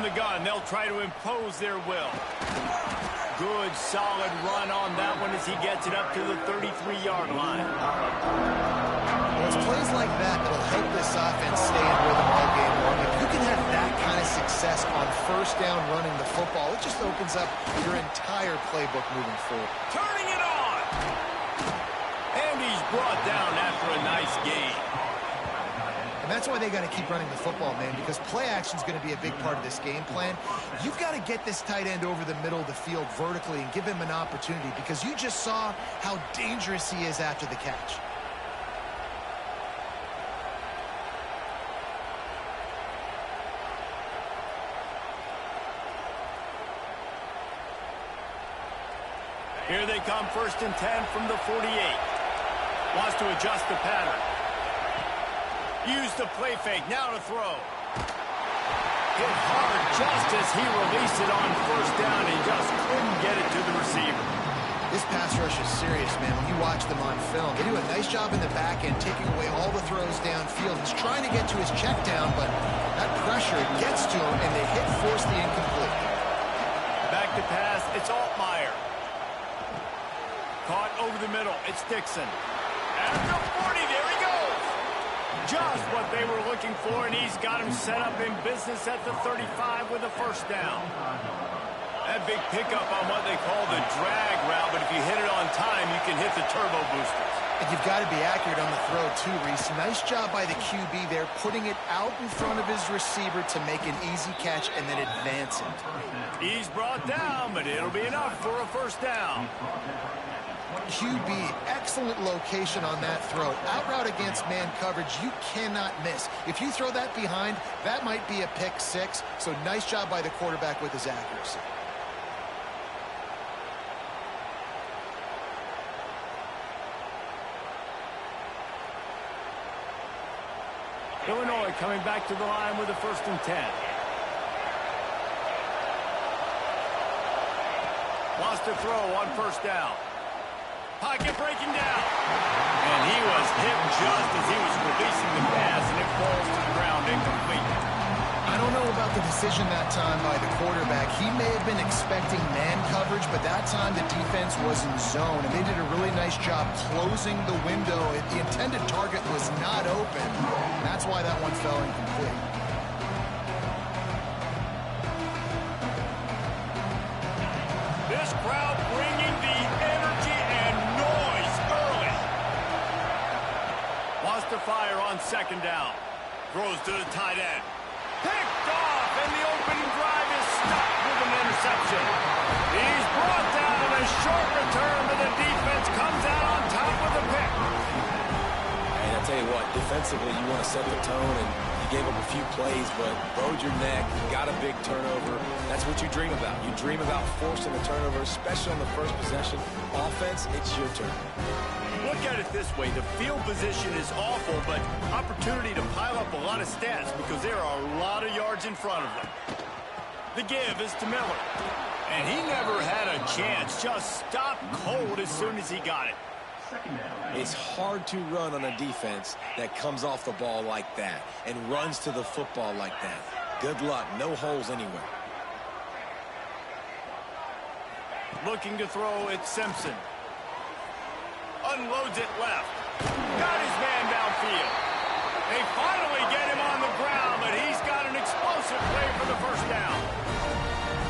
the gun. They'll try to impose their will. Good, solid run on that one as he gets it up to the 33-yard line. Well, it's plays like that that'll help this offense stay in rhythm all game long. If you can have that kind of success on first down running the football, it just opens up your entire playbook moving forward. Turning it on! And he's brought down after a nice gain. And that's why they got to keep running the football, man, because play action is going to be a big part of this game plan. You've got to get this tight end over the middle of the field vertically and give him an opportunity, because you just saw how dangerous he is after the catch. Here they come, 1st and 10 from the 48. Wants to adjust the pattern. Use the play fake, now to throw. Hit hard just as he released it on 1st down and just couldn't get it to the receiver. This pass rush is serious, man. When you watch them on film, they do a nice job in the back end, taking away all the throws downfield. He's trying to get to his check down, but that pressure gets to him, and they force the incomplete. Back to pass, it's Altmaier. Caught over the middle, it's Dixon. At the 40, there he goes. Just what they were looking for, and he's got him set up in business at the 35 with a 1st down. That big pickup on what they call the drag route, but if you hit it on time, you can hit the turbo boosters. And you've got to be accurate on the throw, too, Reese. Nice job by the QB there, putting it out in front of his receiver to make an easy catch and then advance it. He's brought down, but it'll be enough for a 1st down. QB, excellent location on that throw. Out route against man coverage, you cannot miss. If you throw that behind, that might be a pick 6. So nice job by the quarterback with his accuracy. Illinois coming back to the line with a 1st and 10. Wants to throw on 1st down. Pocket breaking down. And he was hit just as he was releasing the pass, and it falls to the ground incomplete. I don't know about the decision that time by the quarterback. He may have been expecting man coverage, but that time the defense was in zone, and they did a really nice job closing the window. The intended target was not open. That's why that one fell incomplete. This crowd bringing the energy and noise early. Wants to fire on 2nd down. Throws to the tight end. Picked off, and the opening drive is stopped with an interception. He's brought down a short return, but the defense comes out on top with a pick. And I tell you what, defensively, you want to set the tone, and you gave up a few plays, but bowed your neck, got a big turnover. That's what you dream about. You dream about forcing the turnover, especially on the first possession. Offense, it's your turn. Look at it this way. The field position is awful, but opportunity to pile up a lot of stats because there are a lot of yards in front of them. The give is to Miller. And he never had a chance. Just stopped cold as soon as he got it. It's hard to run on a defense that comes off the ball like that and runs to the football like that. Good luck. No holes anywhere. Looking to throw, it's Simpson. Unloads it left. Got his man downfield. They finally get him on the ground, but he's got an explosive play for the 1st down.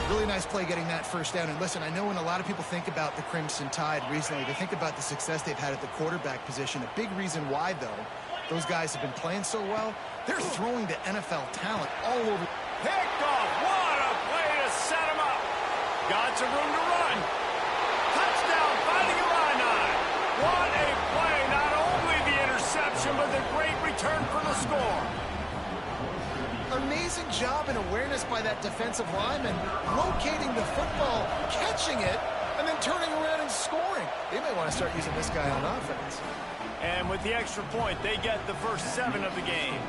Really nice play getting that 1st down. And listen, I know when a lot of people think about the Crimson Tide recently, they think about the success they've had at the quarterback position. A big reason why, though, those guys have been playing so well, they're throwing the NFL talent all over. Picked off. What a play to set him up. Got some room to run. Touchdown, finding a line on. What a play. Not only the interception, but the great return for the score. Amazing job and awareness by that defensive lineman, locating the football, catching it, and then turning around and scoring. They may want to start using this guy on offense. And with the extra point, they get the first 7 of the game.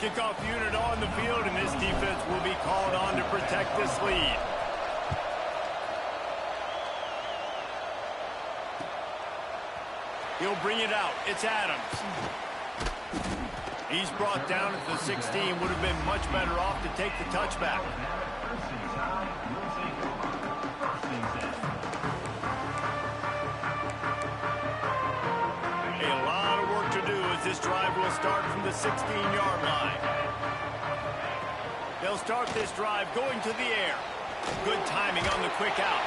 Kickoff unit on the field, and this defense will be called on to protect this lead. He'll bring it out. It's Adams. He's brought down at the 16. Would have been much better off to take the touchback. A lot of work to do as this drive will start from the 16-yard line. They'll start this drive going to the air. Good timing on the quick out.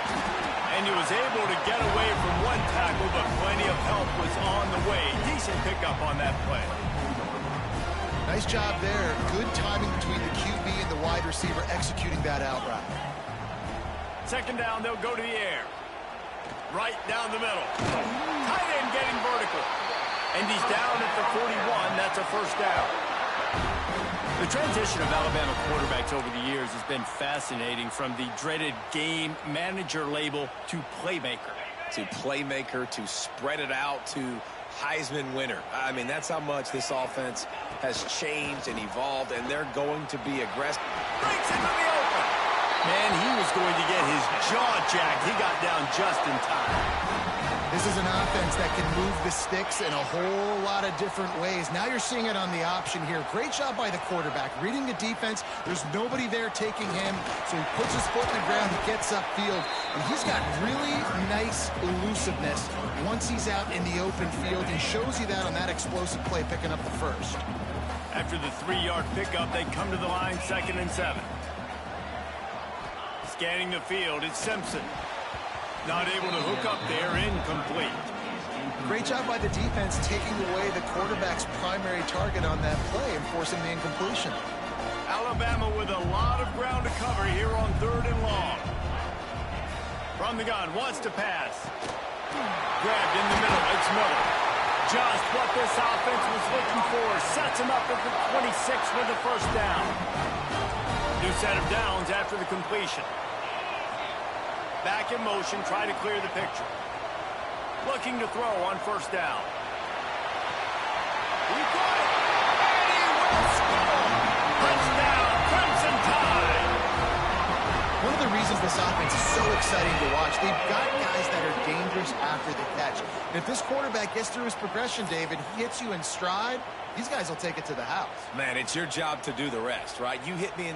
And he was able to get away from one tackle, but plenty of help was on the way. Decent pickup on that play. Nice job there. Good timing between the QB and the wide receiver executing that out route. Second down, they'll go to the air. Right down the middle. Tight end getting vertical. And he's down at the 41. That's a first down. The transition of Alabama quarterbacks over the years has been fascinating, from the dreaded game manager label to playmaker. To spread it out to Heisman winner. I mean, that's how much this offense has changed and evolved, and they're going to be aggressive. Breaks into the open. Man, he was going to get his jaw jacked. He got down just in time. This is an offense that can move the sticks in a whole lot of different ways. Now you're seeing it on the option here. Great job by the quarterback. Reading the defense, there's nobody there taking him, so he puts his foot in the ground, he gets upfield, and he's got really nice elusiveness once he's out in the open field. He shows you that on that explosive play, picking up the first. After the 3-yard pickup, they come to the line, 2nd and 7. Scanning the field, it's Simpson. Not able to hook up there, incomplete. Great job by the defense taking away the quarterback's primary target on that play and forcing the incompletion. Alabama with a lot of ground to cover here on 3rd and long. From the gun, wants to pass. Grabbed in the middle, it's Miller. Just what this offense was looking for. Sets him up at the 26 with the first down. New set of downs after the completion. Back in motion, try to clear the picture. Looking to throw on 1st down. He got it! And he will score! Touchdown, Crimson Tide! One of the reasons this offense is so exciting to watch, they've got guys that are dangerous after the catch. And if this quarterback gets through his progression, David, he hits you in stride, these guys will take it to the house. Man, it's your job to do the rest, right? You hit me in...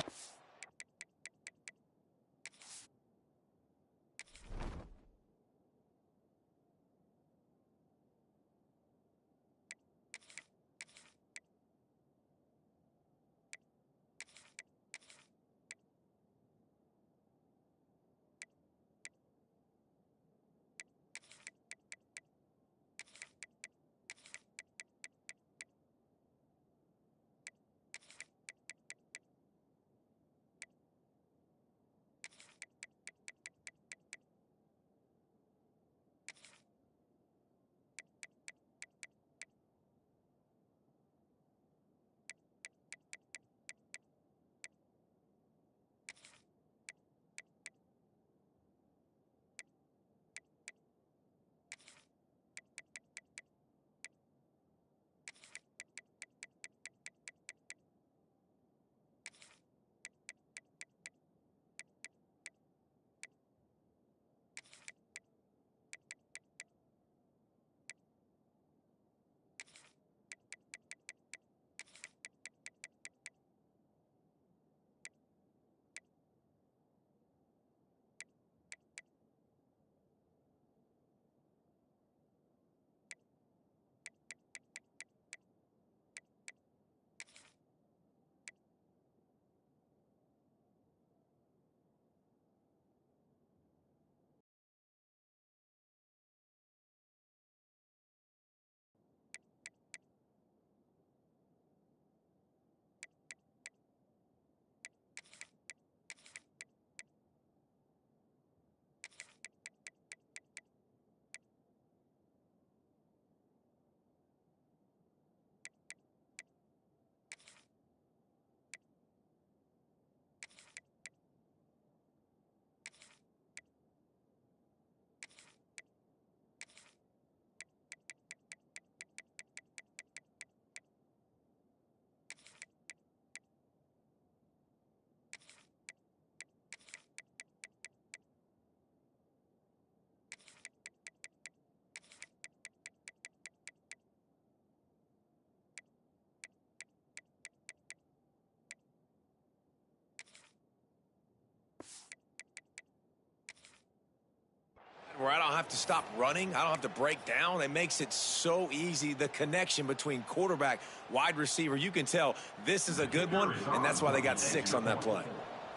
where I don't have to stop running. I don't have to break down. It makes it so easy. The connection between quarterback, wide receiver, you can tell this is a good one, and that's why they got 6 on that play.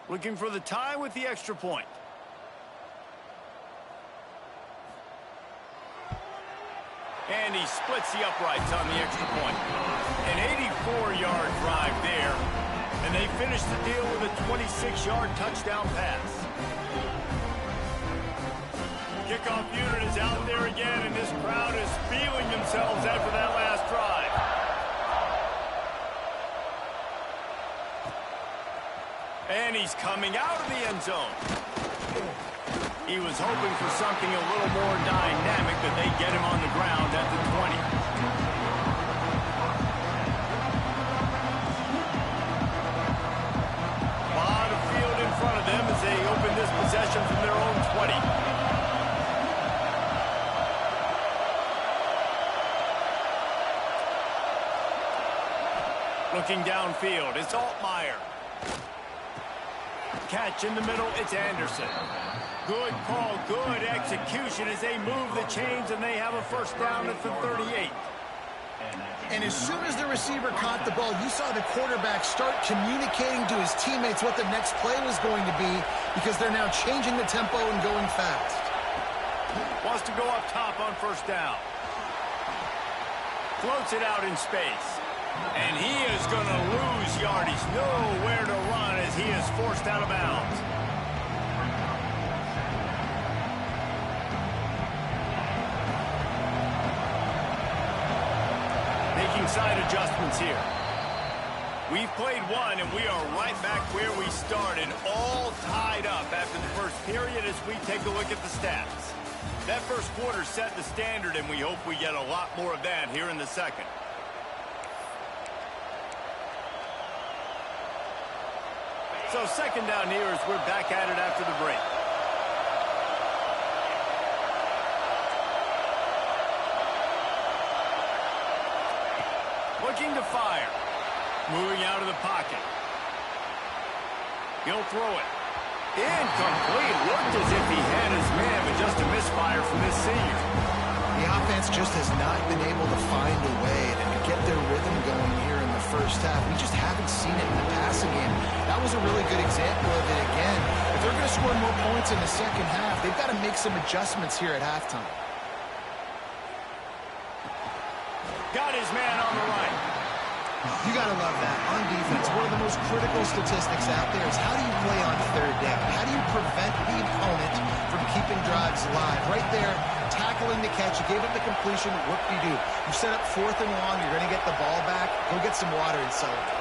Looking for the tie with the extra point. And he splits the uprights on the extra point. An 84-yard drive there. And they finish the deal with a 26-yard touchdown pass. Kickoff unit is out there again, and this crowd is feeling themselves after that last drive. And he's coming out of the end zone. He was hoping for something a little more dynamic, but they get him on the ground at the 20. A lot of field in front of them as they open this possession from their own 20. Looking downfield, it's Altmaier. Catch in the middle, it's Anderson. Good call, good execution as they move the chains, and they have a first down at the 38. And as soon as the receiver caught the ball, you saw the quarterback start communicating to his teammates what the next play was going to be, because they're now changing the tempo and going fast. Wants to go up top on first down. Floats it out in space. And he is going to lose yardage. Nowhere to run as he is forced out of bounds. Making side adjustments here. We've played one, and we are right back where we started, all tied up after the first period as we take a look at the stats. That first quarter set the standard, and we hope we get a lot more of that here in the second. So second down here as we're back at it after the break. Looking to fire. Moving out of the pocket. He'll throw it. Incomplete. Looked as if he had his man, but just a misfire from this senior. The offense just has not been able to find a way to get their rhythm going here in the first half. We just haven't seen it in the passing game. That was a really good example of it again. If they're going to score more points in the second half, they've got to make some adjustments here at halftime. Got his man on the right. You got to love that. On defense, one of the most critical statistics out there is how do you play on third down? How do you prevent the opponent from keeping drives alive? Right there, tackling the catch. You gave up the completion. What do? You set up 4th and long. You're going to get the ball back. Go get some water and celebrate.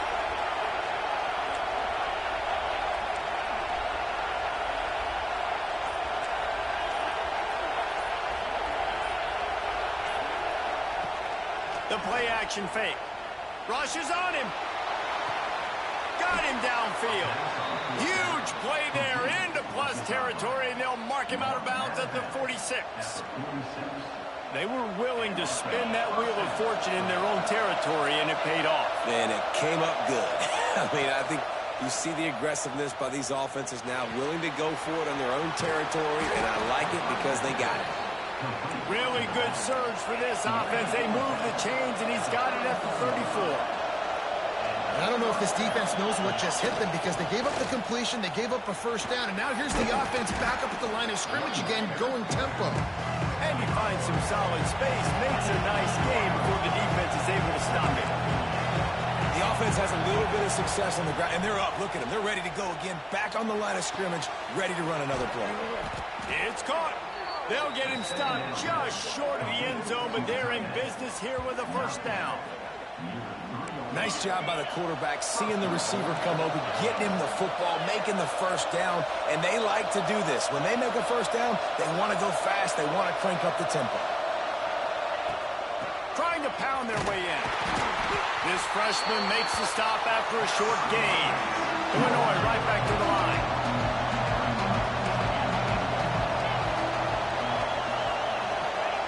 The play action fake. Rushes on him. Got him downfield. Huge play there into plus territory, and they'll mark him out of bounds at the 46. They were willing to spin that wheel of fortune in their own territory, and it paid off. And it came up good. I mean, I think you see the aggressiveness by these offenses now, willing to go for it on their own territory, and I like it because they got it. Really good surge for this offense. They move the chains, and he's got it at the 34. And I don't know if this defense knows what just hit them, because they gave up the completion, they gave up a first down, and now here's the offense back up at the line of scrimmage again, going tempo. And he finds some solid space, makes a nice game before the defense is able to stop it. The offense has a little bit of success on the ground, and they're up. Look at them. They're ready to go again, back on the line of scrimmage, ready to run another play. It's caught. They'll get him stopped just short of the end zone, but they're in business here with a first down. Nice job by the quarterback, seeing the receiver come over, getting him the football, making the first down, and they like to do this. When they make a first down, they want to go fast. They want to crank up the tempo. Trying to pound their way in. This freshman makes the stop after a short gain. Illinois right back to the line.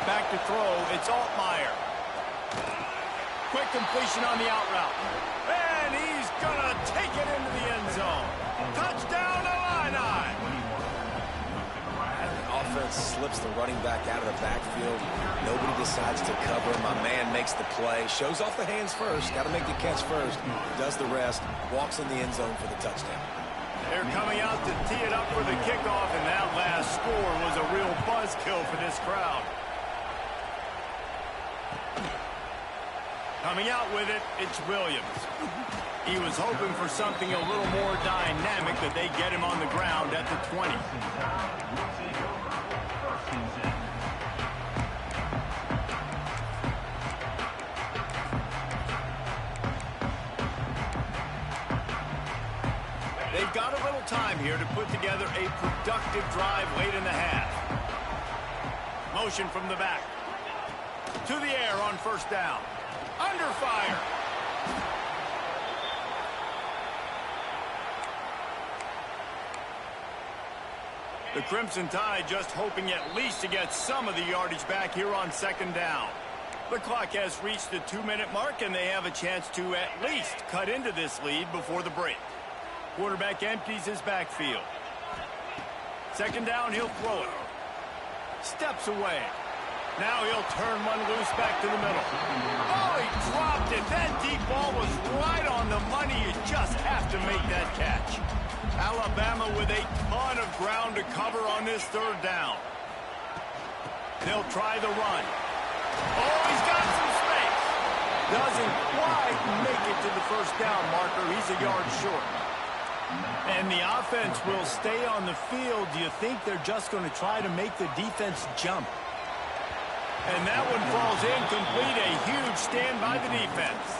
Back to throw, it's Altmaier. Quick completion on the out route. And he's going to take it into the end zone. Touchdown, Illini! The offense defense slips the running back out of the backfield. Nobody decides to cover. My man makes the play. Shows off the hands first. Got to make the catch first. Does the rest. Walks in the end zone for the touchdown. They're coming out to tee it up for the kickoff, and that last score was a real buzzkill for this crowd. Coming out with it, it's Williams. He was hoping for something a little more dynamic, but they get him on the ground at the 20. They've got a little time here to put together a productive drive late in the half. Motion from the back. To the air on first down. Under fire. The Crimson Tide just hoping at least to get some of the yardage back here on second down. The clock has reached the 2-minute mark, and they have a chance to at least cut into this lead before the break. Quarterback empties his backfield. Second down, he'll throw it. Steps away. Now he'll turn one loose back to the middle. Oh, he dropped it. That deep ball was right on the money. You just have to make that catch. Alabama with a ton of ground to cover on this third down. They'll try the run. Oh, he's got some space. Doesn't quite make it to the first down marker. He's a yard short. And the offense will stay on the field. Do you think they're just going to try to make the defense jump? And that one falls incomplete. A huge stand by the defense.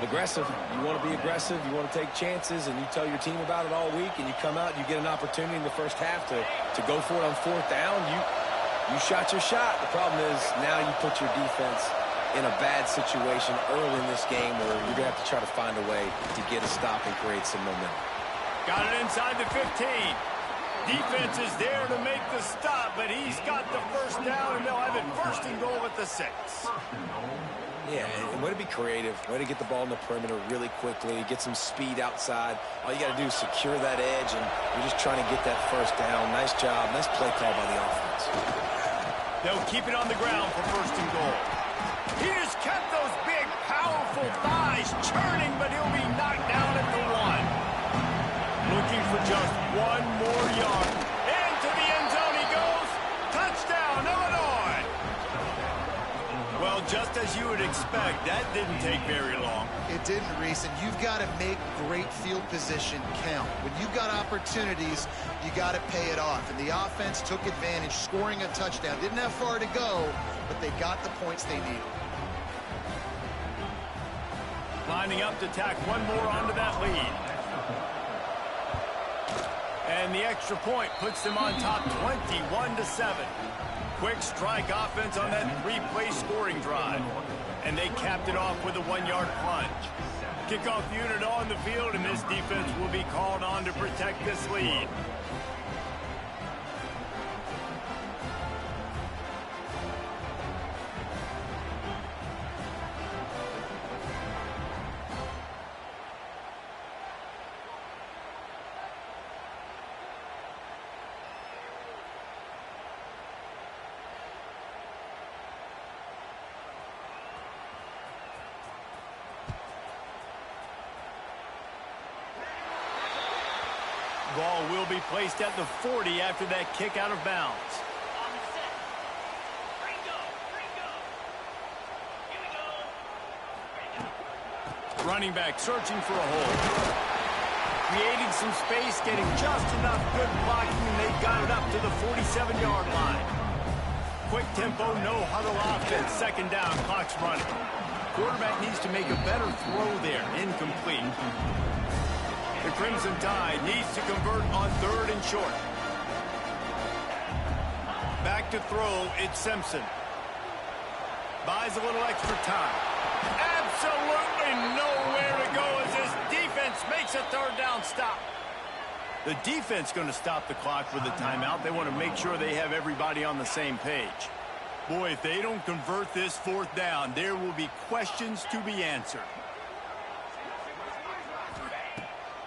Aggressive. You want to be aggressive. You want to take chances, and you tell your team about it all week, and you come out and you get an opportunity in the first half to go for it on fourth down. You shot your shot. The problem is now you put your defense in a bad situation early in this game where you're going to have to try to find a way to get a stop and create some momentum. Got it inside the 15. Defense is there to make the stop, but he's got the first down, and they'll have it first and goal at the 6. Yeah, and way to be creative, way to get the ball in the perimeter really quickly, get some speed outside. All you got to do is secure that edge, and you're just trying to get that first down. Nice job. Nice play call by the offense. They'll keep it on the ground for first and goal. He has kept those big, powerful thighs churning, but he'll be knocked down at the 1. Looking for just one more yard. Into the end zone he goes. Touchdown, Illinois. Well, just as you would expect, that didn't take very long. It didn't, Reese, and you've got to make great field position count. When you've got opportunities, you got to pay it off. And the offense took advantage, scoring a touchdown. Didn't have far to go, but they got the points they needed. Lining up to tack one more onto that lead. And the extra point puts them on top 21-7. Quick strike offense on that 3-play scoring drive. And they capped it off with a 1-yard plunge. Kickoff unit on the field, and this defense will be called on to protect this lead. Ball will be placed at the 40 after that kick out of bounds. Running back searching for a hole. Creating some space, getting just enough good blocking, and they got it up to the 47-yard line. Quick tempo, no huddle offense. Second down, clock's running. Quarterback needs to make a better throw there. Incomplete. The Crimson Tide needs to convert on third and short. Back to throw, it's Simpson. Buys a little extra time. Absolutely nowhere to go as this defense makes a third down stop. The defense going to stop the clock with a timeout. They want to make sure they have everybody on the same page. Boy, if they don't convert this fourth down, there will be questions to be answered.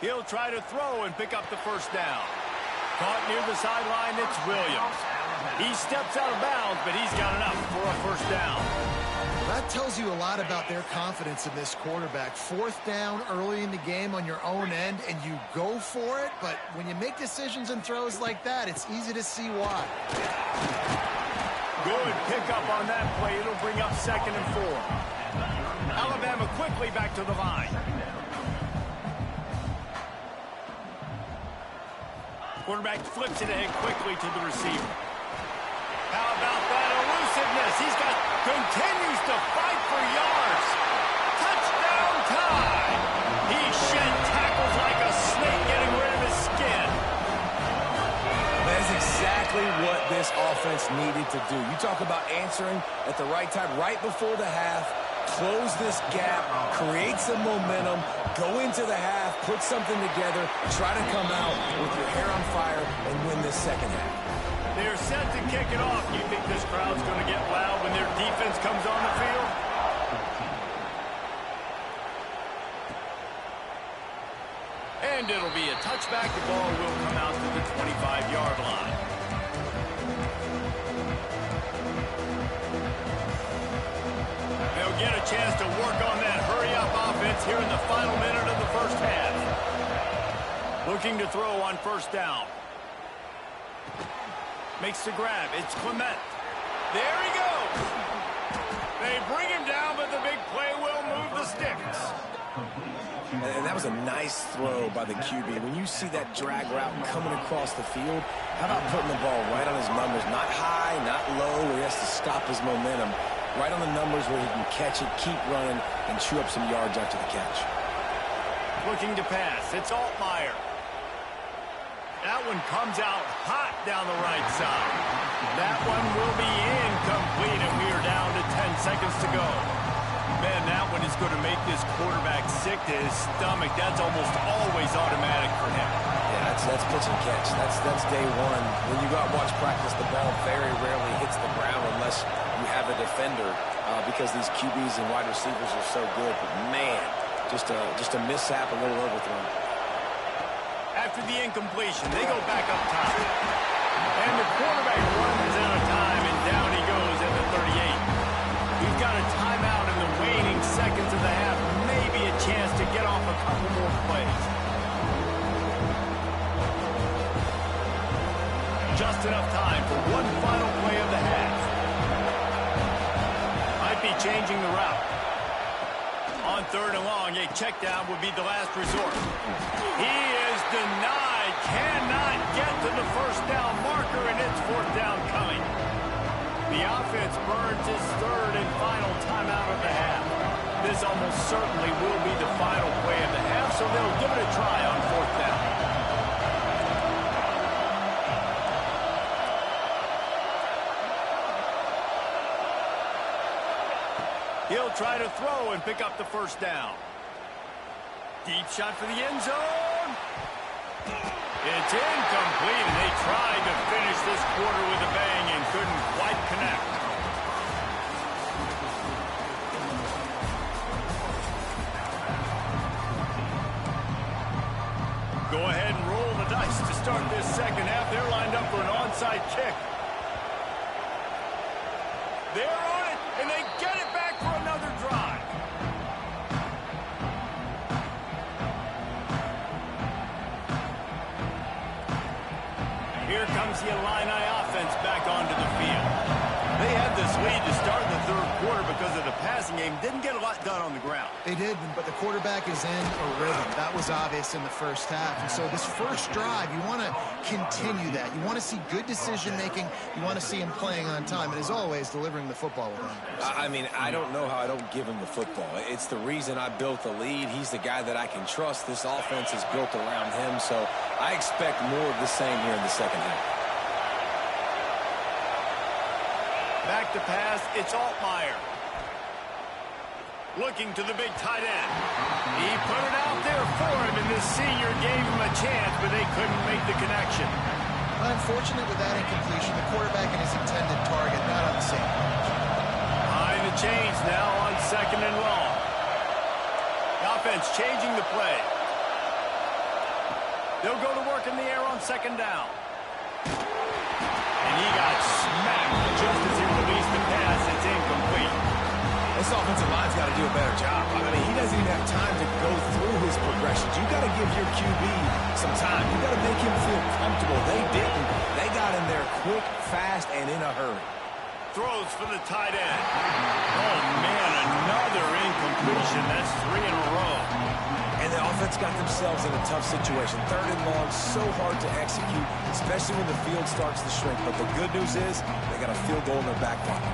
He'll try to throw and pick up the first down. Caught near the sideline, it's Williams. He steps out of bounds, but he's got enough for a first down. That tells you a lot about their confidence in this quarterback. Fourth down early in the game on your own end, and you go for it, but when you make decisions and throws like that, it's easy to see why. Good pickup on that play. It'll bring up 2nd and 4. Alabama quickly back to the line. Quarterback flips it ahead quickly to the receiver. How about that elusiveness? He's continues to fight for yards. Touchdown time. He shed tackles like a snake, getting rid of his skin. That's exactly what this offense needed to do. You talk about answering at the right time, right before the half, close this gap, create some momentum, go into the half, put something together, try to come out with your hair on fire and win this second half. They're set to kick it off. Do you think this crowd's going to get loud when their defense comes on the field? And it'll be a touchback. The ball will come out to the 25-yard line. They'll get a chance to work on that hurry-up offense here in the final minute of the first half. Looking to throw on first down. Makes the grab. It's Clement. There he goes. They bring him down, but the big play will move the sticks. And that was a nice throw by the QB. When you see that drag route coming across the field, how about putting the ball right on his numbers? Not high, not low, where he has to stop his momentum. Right on the numbers where he can catch it, keep running, and chew up some yards after the catch. Looking to pass. It's Altmaier. That one comes out hot down the right side. That one will be incomplete, and we are down to 10 seconds to go. Man, that one is going to make this quarterback sick to his stomach. That's almost always automatic for him. Yeah, that's pitch and catch. That's day one. When you go out and watch practice, the ball very rarely hits the ground unless you have a defender because these QBs and wide receivers are so good. But, man, just a mishap, a little overthrown. After the incompletion, they go back up top. And the quarterback runs out of time, and down he goes at the 38. We've got a timeout in the waning seconds of the half. Maybe a chance to get off a couple more plays. Just enough time for one final play of the half. Might be changing the route. On 3rd and long, a check down would be the last resort. He is denied, cannot get to the first down marker, and it's 4th down coming. The offense burns his 3rd and final timeout of the half. This almost certainly will be the final play of the half, so they'll give it a try on 4th down. He'll try to throw and pick up the first down. Deep shot for the end zone. It's incomplete, and they tried to finish this quarter with a bang and couldn't quite connect. Go ahead and roll the dice to start this second half. They're lined up for an onside kick. They're on it, and they get it back for another drive. Here comes the Illini offense back onto the field. They had this lead to start the 3rd quarter because of the passing game. Didn't get a lot done on the ground. They did, but the quarterback is in a rhythm. That was obvious in the first half. And so this first drive, you want to continue that. You want to see good decision-making. You want to see him playing on time. And as always, delivering the football with him. I mean, I don't know how I don't give him the football. It's the reason I built the lead. He's the guy that I can trust. This offense is built around him. So I expect more of the same here in the second half. Back to pass, it's Altmaier. Looking to the big tight end. He put it out there for him, and this senior gave him a chance, but they couldn't make the connection. Unfortunate with that incompletion. The quarterback and his intended target not on the same page. Behind the chains now on 2nd and long. The offense changing the play. They'll go to work in the air on 2nd down. And he got smacked just as he released the pass. It's incomplete. This offensive line's got to do a better job. I mean, he doesn't even have time to go through his progressions. You got to give your QB some time. You got to make him feel comfortable. They didn't. They got in there quick, fast, and in a hurry. Throws for the tight end. Oh, man, another incompletion. That's 3 in a row. And the offense got themselves in a tough situation. 3rd and long, so hard to execute, especially when the field starts to shrink. But the good news is they got a field goal in their back pocket.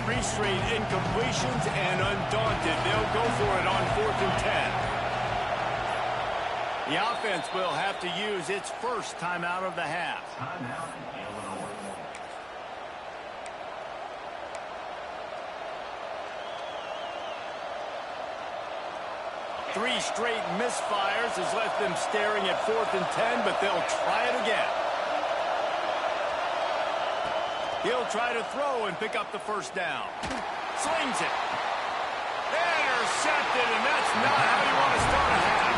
3 straight incompletions, and undaunted, they'll go for it on 4th and 10. The offense will have to use its first timeout of the half. 3 straight misfires has left them staring at 4th and 10, but they'll try it again. He'll try to throw and pick up the first down. Slings it. Intercepted, and that's not how you want to start a half.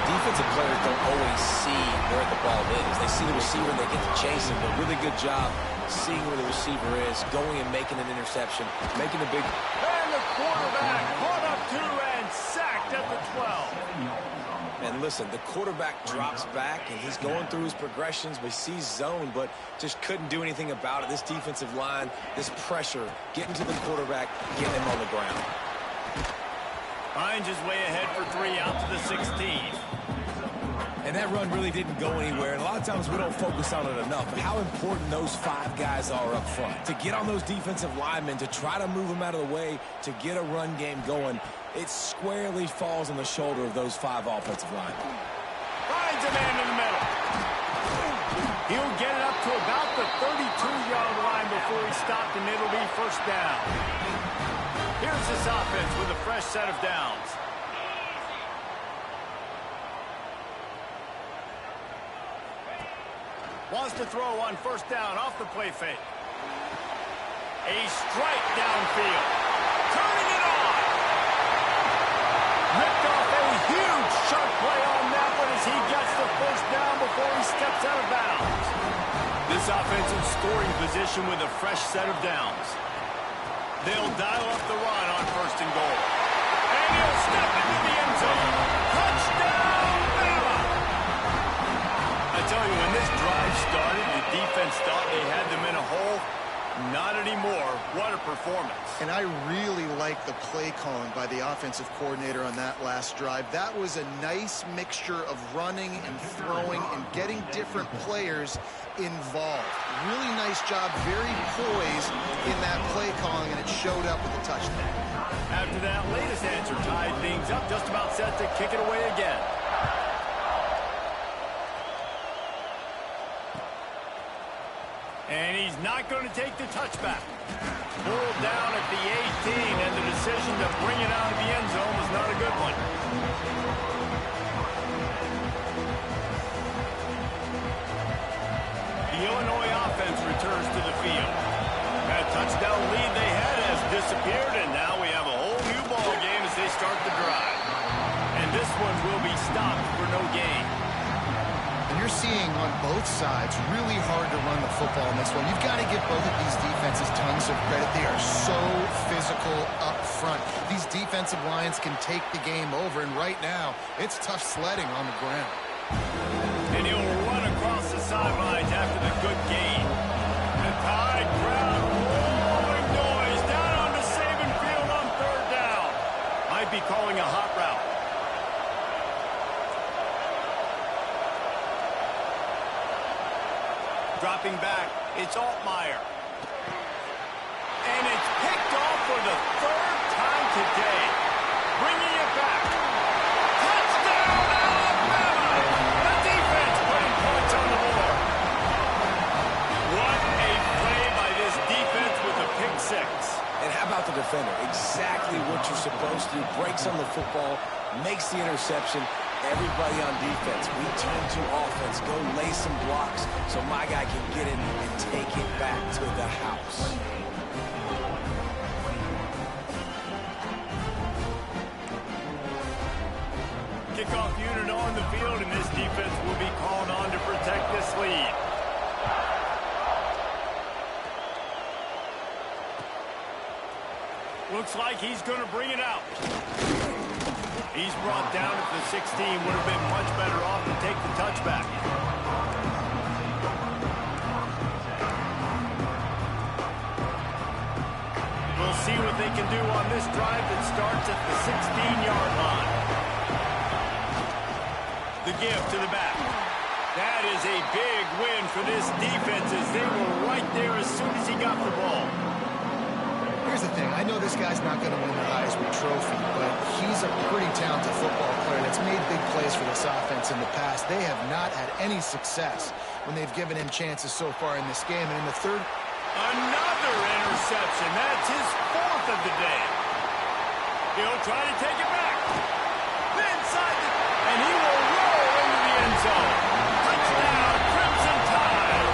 Defensive players don't always see where the ball is. They see the receiver and they get to chase him. But really good job seeing where the receiver is, going and making an interception, making a big... And the quarterback caught up 2 and sacked at the 12. And listen, the quarterback drops back, and he's going through his progressions. We see zone, but just couldn't do anything about it. This defensive line, this pressure, getting to the quarterback, getting him on the ground. Finds his way ahead for 3 out to the 16. And that run really didn't go anywhere. And a lot of times we don't focus on it enough. But how important those 5 guys are up front. To get on those defensive linemen, to try to move them out of the way, to get a run game going, it squarely falls on the shoulder of those 5 offensive linemen. Finds a man in the middle. He'll get it up to about the 32-yard line before he stopped, and it'll be first down. Here's this offense with a fresh set of downs. Wants to throw on first down off the play fake. A strike downfield. Turning it on. Ripped off a huge sharp play on that one as he gets the first down before he steps out of bounds. This offensive scoring position with a fresh set of downs. They'll dial up the run on first and goal. And he'll step into the end zone. Touchdown, Bama! I tell you, when this drive started, the defense thought they had them in a hole. Not anymore. What a performance. And I really like the play calling by the offensive coordinator on that last drive. That was a nice mixture of running and throwing and getting different players involved. Really nice job, very poised in that play calling, and it showed up with a touchdown. After that latest answer tied things up, just about set to kick it away again. And he's not going to take the touchback. Pulled down at the 18, and the decision to bring it out of the end zone was not a good one. The Illinois offense returns to the field. That touchdown lead they had has disappeared, and now we have a whole new ball game as they start the drive. And this one will be stopped for no gain. And you're seeing on both sides really hard to run the football in this one. You've got to give both of these defenses tons of credit. They are so physical up front. These defensive lines can take the game over, and right now, it's tough sledding on the ground. And he'll run across the sidelines after the good gain. The Tide crowd roaring noise down on the Saban field on 3rd down. Might be calling a hot route. Dropping back, it's Altmaier. And it's picked off for the 3rd time today. Bringing it back. Touchdown, Alabama! The defense putting points on the board. What a play by this defense with a pick 6. And how about the defender? Exactly what you're supposed to do. Breaks on the football, makes the interception. Everybody on defense, we turn to offense. Go lay some blocks so my guy can get it and take it back to the house. kickoff unit on the field, and this defense will be called on to protect this lead. Looks like he's going to bring it out. He's brought down at the 16. Would have been much better off to take the touchback. We'll see what they can do on this drive that starts at the 16-yard line. The give to the back. That is a big win for this defense as they were right there as soon as he got the ball. Here's the thing. I know this guy's not going to win the Heisman Trophy, but he's a pretty talented football player that's made big plays for this offense in the past. They have not had any success when they've given him chances so far in this game. And in the third... Another interception. That's his fourth of the day. He'll try to take it back. Inside the... And he will roll into the end zone. Touchdown, Crimson Tide.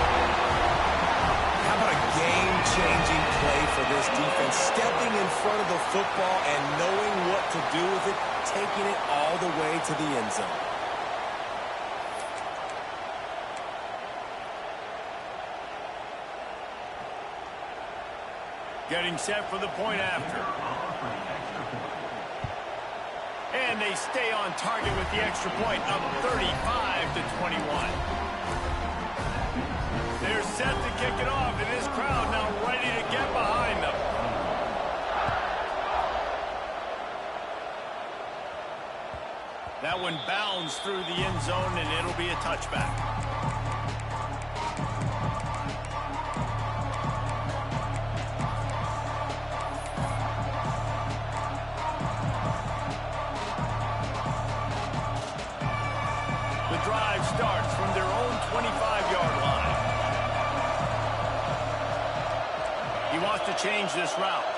How about a game-changing play for this defense? Stepping in front of the football and knowing what to do with it, taking it all the way to the end zone. Getting set for the point after. And they stay on target with the extra point, up 35-21. They're set to kick it off, and this crowd now ready to get behind them. That one bounds through the end zone, and it'll be a touchback. Drive starts from their own 25-yard line. He wants to change this route.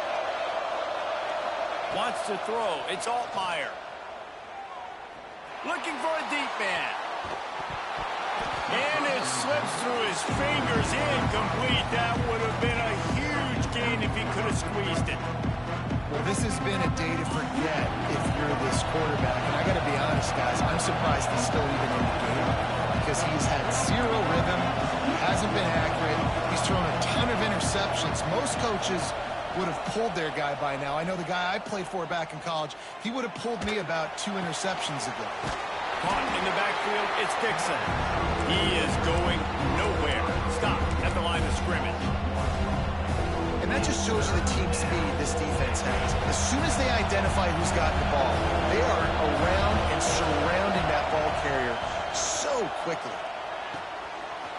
Wants to throw. It's Altmaier. Looking for a deep man. And it slips through his fingers. Incomplete. That would have been a huge gain if he could have squeezed it. Well, this has been a day to forget if you're this quarterback. And I got to be honest, guys, I'm surprised he's still even in the game because he's had zero rhythm. He hasn't been accurate. He's thrown a ton of interceptions. Most coaches would have pulled their guy by now. I know the guy I played for back in college, he would have pulled me about 2 interceptions ago. Caught in the backfield, it's Dixon. He is going nowhere. Stop at the line of scrimmage. And that just shows you the team speed this defense has. As soon as they identify who's got the ball, they are around and surrounding that ball carrier so quickly.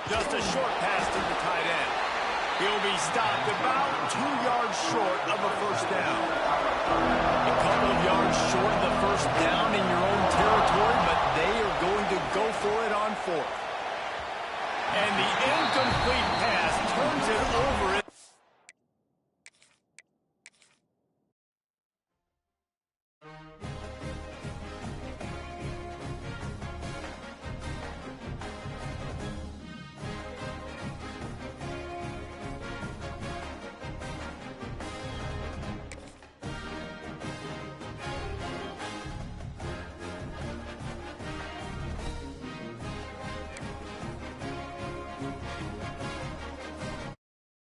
Just a short pass to the tight end. He'll be stopped about 2 yards short of a first down. A couple of yards short of the first down in your own territory, but they are going to go for it on 4th. And the incomplete